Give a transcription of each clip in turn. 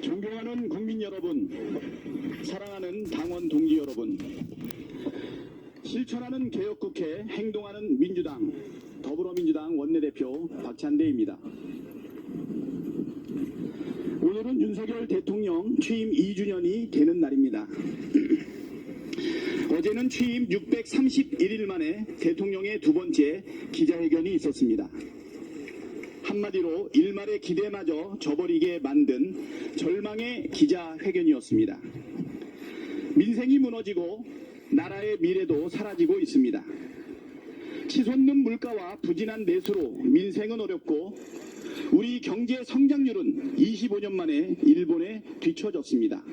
존경하는 국민 여러분, 사랑하는 당원 동지 여러분, 실천하는 개혁국회, 행동하는 민주당, 더불어민주당 원내대표 박찬대입니다. 오늘은 윤석열 대통령 취임 2주년이 되는 날입니다. 어제는 취임 631일 만에 대통령의 두 번째 기자회견이 있었습니다. 한마디로 일말의 기대마저 저버리게 만든 절망의 기자회견이었습니다. 민생이 무너지고 나라의 미래도 사라지고 있습니다. 치솟는 물가와 부진한 내수로 민생은 어렵고 우리 경제 성장률은 25년 만에 일본에 뒤처졌습니다.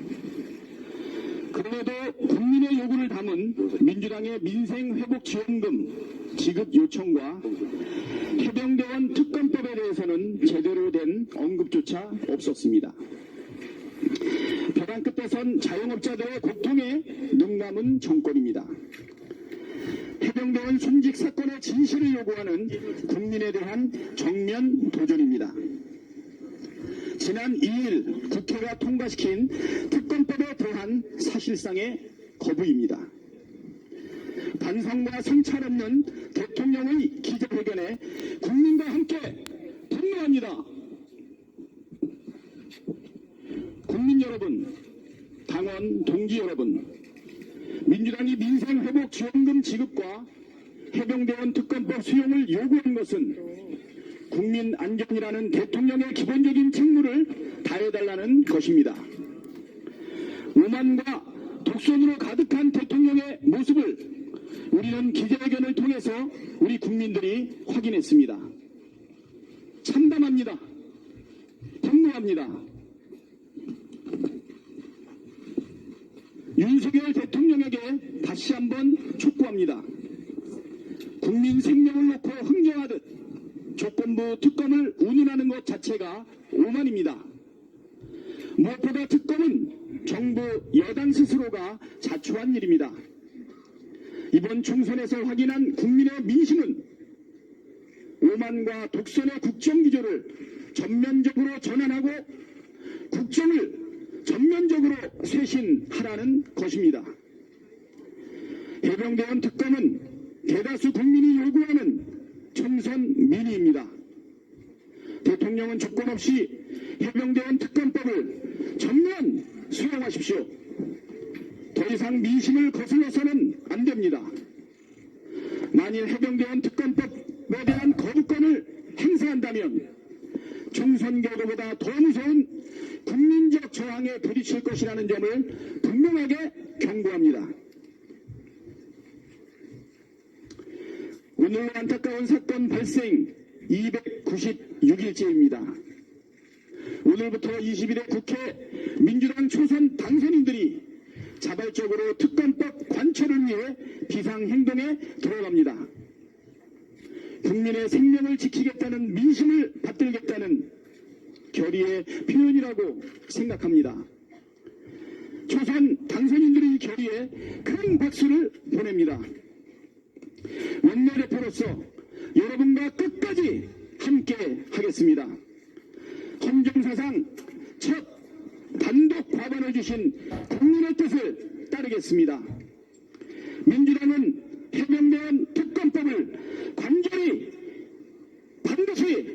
그럼에도 국민의 요구를 담은 민주당의 민생회복지원금 지급 요청과 해병대원 특검법에 대해서는 제대로 된 언급조차 없었습니다. 벼랑 끝에 선 자영업자들의 고통에 눈감은 정권입니다. 해병대원 순직 사건의 진실을 요구하는 국민에 대한 정면 도전입니다. 지난 2일 국회가 통과시킨 특검법에 대한 사실상의 거부입니다. 반성과 성찰 없는 대통령의 기자회견에 국민과 함께 분노합니다. 국민 여러분, 당원 동지 여러분, 민주당이 민생회복지원금 지급과 해병대원 특검법 수용을 요구한 것은 국민 안전이라는 대통령의 기본적인 책무를 다해달라는 것입니다. 오만과 독선으로 가득한 대통령의 모습을 우리는 기자회견을 통해서 우리 국민들이 확인했습니다. 참담합니다. 분노합니다. 윤석열 대통령에게 다시 한번 촉구합니다. 국민 생명을 놓고 흥정하듯 조건부 특검을 운운하는 것 자체가 오만입니다. 무엇보다 특검은 정부 여당 스스로가 자초한 일입니다. 이번 총선에서 확인한 국민의 민심은 오만과 독선의 국정기조를 전면적으로 전환하고 국정을 전면적으로 쇄신하라는 것입니다. 해병대원 특검은 대다수 국민이 요구하는 총선 민의입니다. 대통령은 조건 없이 해병대원 특검법을 전면 수용하십시오. 더 이상 민심을 거슬러서는 안 됩니다. 만일 해병대원 특검법에 대한 거부권을 행사한다면 총선 결과보다 더 무서운 국민적 저항에 부딪힐 것이라는 점을 분명하게 경고합니다. 오늘 안타까운 사건 발생 296일째입니다. 오늘부터 20일에 국회 민주당 초선 당선인들이 자발적으로 특검법 관철을 위해 비상행동에 들어갑니다. 국민의 생명을 지키겠다는 민심을 받들겠다는 결의의 표현이라고 생각합니다. 초선 당선인들의 결의에 큰 박수를 보냅니다. 원내대표로서 여러분과 끝까지 함께 하겠습니다. 헌정사상 첫 단독 과반을 주신 국민의 뜻을 따르겠습니다. 민주당은 해병대원 특검법을 관절히 반드시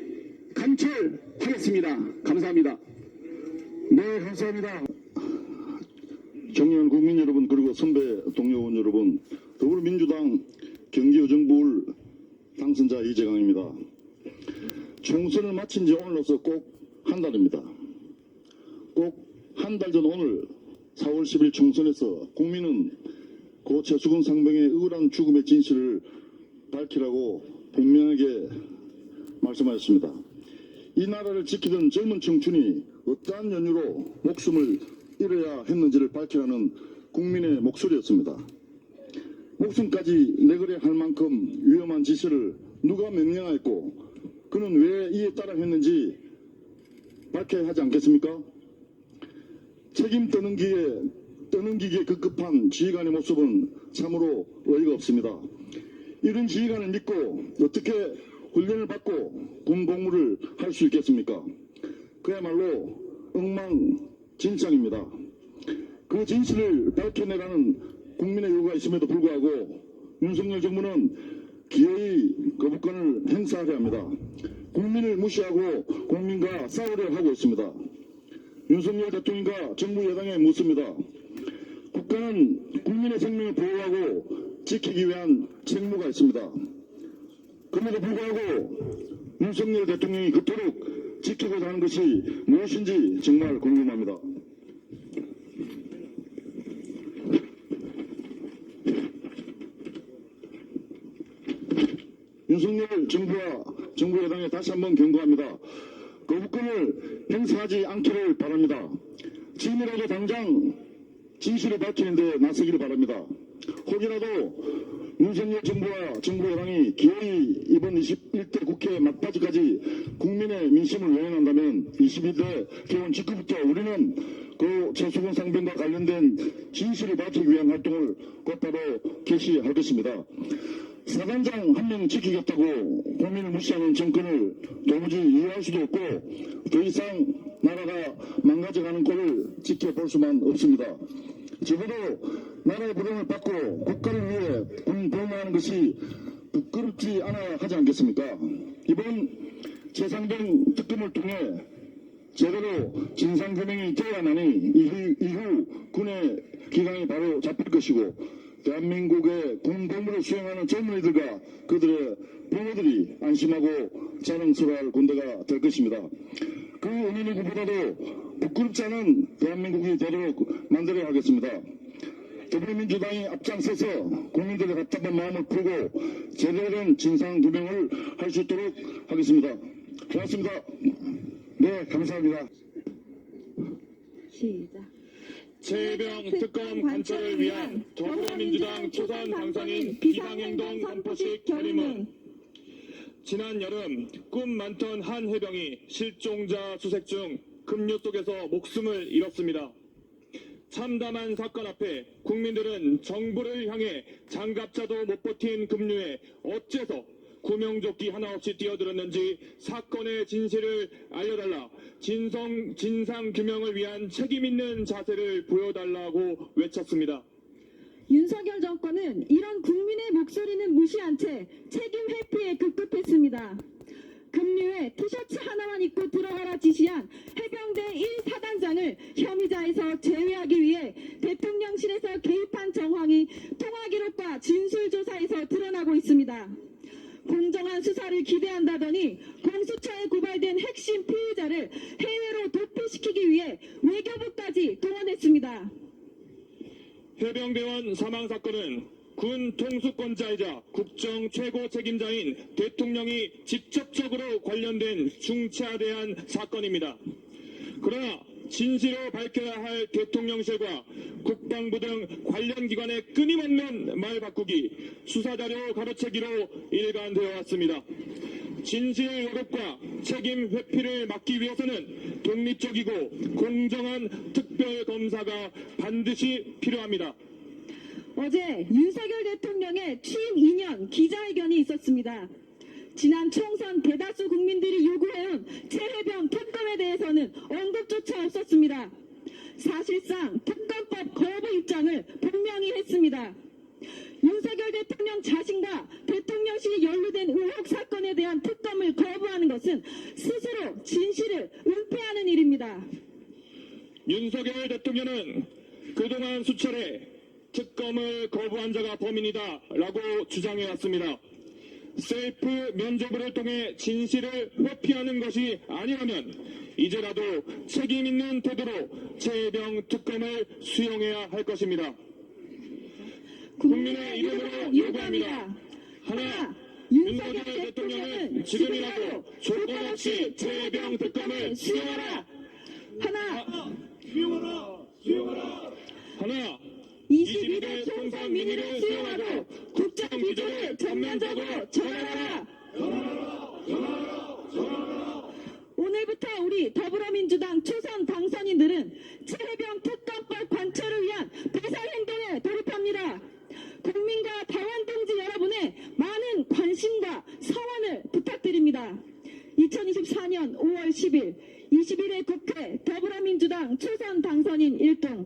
간철하겠습니다. 감사합니다. 네, 감사합니다. 존경하는 국민 여러분, 그리고 선배 동료 의원 여러분, 더불어민주당 경기여정부울 당선자 이재강입니다. 총선을 마친 지 오늘로서 꼭 한 달입니다. 꼭 한 달 전 오늘 4월 10일 총선에서 국민은 고 최수근 상병의 억울한 죽음의 진실을 밝히라고 분명하게 말씀하셨습니다. 이 나라를 지키던 젊은 청춘이 어떠한 연유로 목숨을 잃어야 했는지를 밝히라는 국민의 목소리였습니다. 목숨까지 내걸어야 할 만큼 위험한 지시를 누가 명령하였고 그는 왜 이에 따라 했는지 밝혀야 하지 않겠습니까? 책임 떠넘기기에 급급한 지휘관의 모습은 참으로 어이가 없습니다. 이런 지휘관을 믿고 어떻게 훈련을 받고 군 복무를 할 수 있겠습니까? 그야말로 진상입니다. 그 진실을 밝혀내라는 국민의 요구가 있음에도 불구하고 윤석열 정부는 기어이 거부권을 행사하려 합니다. 국민을 무시하고 국민과 싸우려 하고 있습니다. 윤석열 대통령과 정부 여당에 묻습니다. 국가는 국민의 생명을 보호하고 지키기 위한 책무가 있습니다. 그럼에도 불구하고 윤석열 대통령이 그토록 지키고자 하는 것이 무엇인지 정말 궁금합니다. 윤석열 정부와 정부 여당에 다시 한번 경고합니다. 거부권을 행사하지 않기를 바랍니다. 지금이라도 당장 진실을 밝히는데 나서기를 바랍니다. 혹이라도 윤석열 정부와 정부 여당이 기어이 이번 21대 국회 막바지까지 국민의 민심을 외면한다면 22대 개원 직후부터 우리는 그 최수근 상병과 관련된 진실을 밝히기 위한 활동을 곧바로 개시할 것입니다. 사단장 한 명 지키겠다고 국민을 무시하는 정권을 도무지 이해할 수도 없고 더 이상 나라가 망가져가는 꼴을 지켜볼 수만 없습니다. 적어도 나라의 부름을 받고 국가를 위해 봉사하는 것이 부끄럽지 않아야 하지 않겠습니까? 이번 최상병 특검을 통해 제대로 진상규명이 되어야만이 이후 군의 기강이 바로 잡힐 것이고 대한민국의 군복무를 수행하는 젊은이들과 그들의 부모들이 안심하고 자랑스러워할 군대가 될 것입니다. 그 어느 누구보다도 부끄럽지 않은 대한민국이 되도록 만들어야 하겠습니다. 더불어민주당이 앞장서서 국민들의 답답한 마음을 풀고 제대로 된 진상규명을 할 수 있도록 하겠습니다. 고맙습니다. 네, 감사합니다. 시작. 최혜병 특검 관철을 위한 더불어민주당 초선 당선인 비상행동 선포식 결의문. 지난 여름 꿈 많던 한 해병이 실종자 수색 중 급류 속에서 목숨을 잃었습니다. 참담한 사건 앞에 국민들은 정부를 향해 장갑차도 못 버틴 급류에 어째서 구명조끼 하나 없이 뛰어들었는지 사건의 진실을 알려달라, 진상 규명을 위한 책임 있는 자세를 보여달라고 외쳤습니다. 윤석열 정권은 이런 국민의 목소리는 무시한 채 책임 회피에 급급했습니다. 급류에 티셔츠 하나만 입고 들어가라 지시한 해병대 1사단장을 혐의자에서 제외하기 위해 대통령실에서 개입한 정황이 통화기록과 진술조사에서 드러나고 있습니다. 공정한 수사를 기대한다더니 공수처에 고발된 핵심 피의자를 해외로 도피시키기 위해 외교부까지 동원했습니다. 해병대원 사망 사건은 군 통수권자이자 국정 최고 책임자인 대통령이 직접적으로 관련된 중차대한 사건입니다. 그러나 진실을 밝혀야 할 대통령실과 국방부 등 관련 기관의 끊임없는 말 바꾸기, 수사자료 가로채기로 일관되어 왔습니다. 진실 왜곡과 책임 회피를 막기 위해서는 독립적이고 공정한 특별검사가 반드시 필요합니다. 어제 윤석열 대통령의 취임 2년 기자회견이 있었습니다. 지난 총선 대다수 국민들이 요구해온 최혜병 특검에 대해서는 언급조차 없었습니다. 사실상 특검법 거부 입장을 분명히 했습니다. 윤석열 대통령 자신과 대통령실이 연루된 의혹 사건에 대한 특검을 거부하는 것은 스스로 진실을 은폐하는 일입니다. 윤석열 대통령은 그동안 수차례 특검을 거부한 자가 범인이다 라고 주장해왔습니다. 셀프 면접을 통해 진실을 회피하는 것이 아니라면 이제라도 책임 있는 태도로 최혜병 특검을 수용해야 할 것입니다. 국민의 이름으로 요구합니다. 하나, 윤석열 대통령은 지금이라도 조건 없이 최혜병 특검을 수용하라. 하나, 하나, 22대 총선 민의를 수용하고 국정 기조를 전면적으로 전환하라. 오늘부터 우리 더불어민주당 초선 당선인들은 최혜병 특검법 관철을 위한 비상행동에 돌입합니다. 국민과 당원 동지 여러분의 많은 관심과 성원을 부탁드립니다. 2024년 5월 10일 21회 국회 더불어민주당 더불어민주당 초선 당선인 1등,